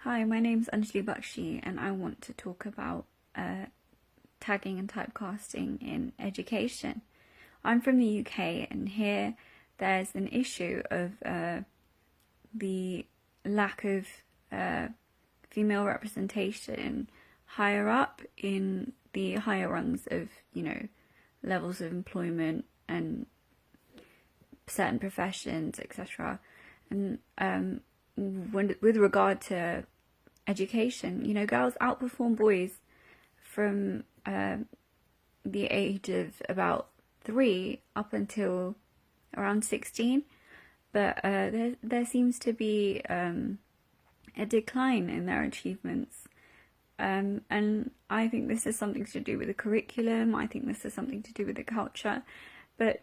Hi, my name's Anjali Bakshi and I want to talk about tagging and typecasting in education. I'm from the UK and here there's an issue of the lack of female representation higher up in the higher rungs of, levels of employment and certain professions, etc. And with regard to education, girls outperform boys from the age of about 3 up until around 16, but there seems to be a decline in their achievements, and I think this is something to do with the curriculum. I think this is something to do with the culture, but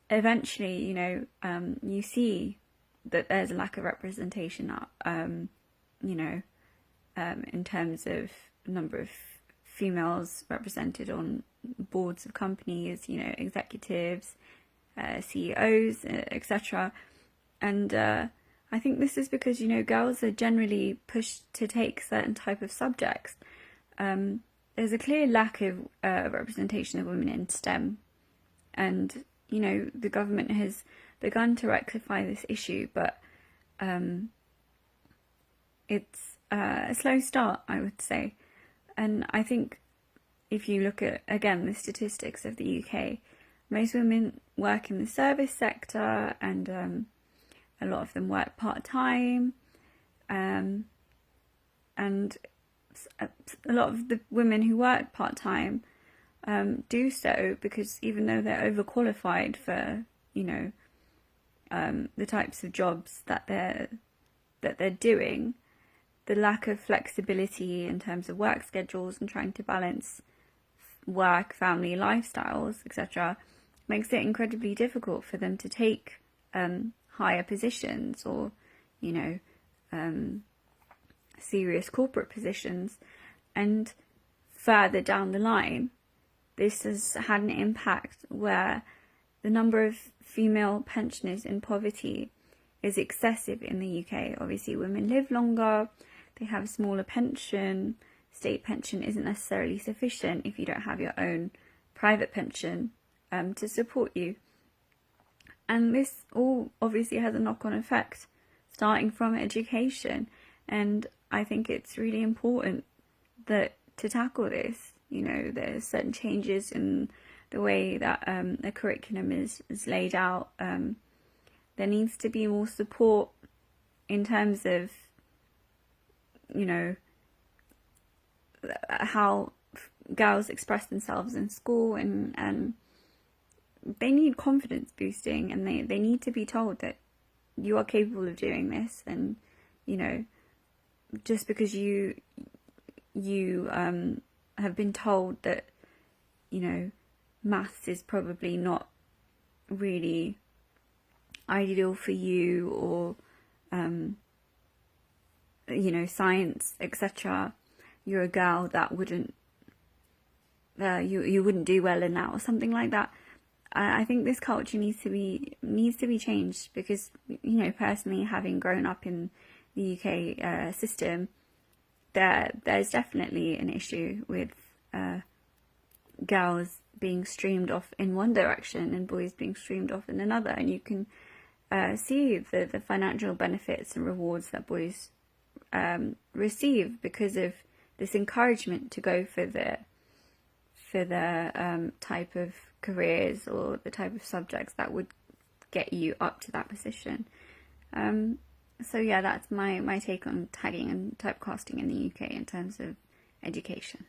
eventually, you see that there's a lack of representation, in terms of number of females represented on boards of companies, executives, CEOs, etc. And I think this is because, girls are generally pushed to take certain type of subjects. There's a clear lack of representation of women in STEM, and the government has begun to rectify this issue, but it's a slow start, I would say. And I think if you look at, again, the statistics of the UK, most women work in the service sector, and a lot of them work part-time, and a lot of the women who work part-time do so because even though they're overqualified for, the types of jobs that they're doing, the lack of flexibility in terms of work schedules and trying to balance work, family, lifestyles, etc., makes it incredibly difficult for them to take higher positions or, serious corporate positions. And further down the line, this has had an impact where the number of female pensioners in poverty is excessive in the UK. Obviously, women live longer, they have a smaller pension, state pension isn't necessarily sufficient if you don't have your own private pension to support you. And this all obviously has a knock-on effect, starting from education. And I think it's really important that to tackle this, there's certain changes in the way that a curriculum is laid out. There needs to be more support in terms of, how girls express themselves in school, and they need confidence boosting, and they need to be told that you are capable of doing this, and just because you have been told that maths is probably not really ideal for you, or science, etc., you're a girl that wouldn't you wouldn't do well in that, or something like that. I think this culture needs to be changed, because personally, having grown up in the UK system, there's definitely an issue with girls being streamed off in one direction and boys being streamed off in another, and you can see the financial benefits and rewards that boys receive because of this encouragement to go for the type of careers or the type of subjects that would get you up to that position. So yeah, that's my take on tagging and typecasting in the UK in terms of education.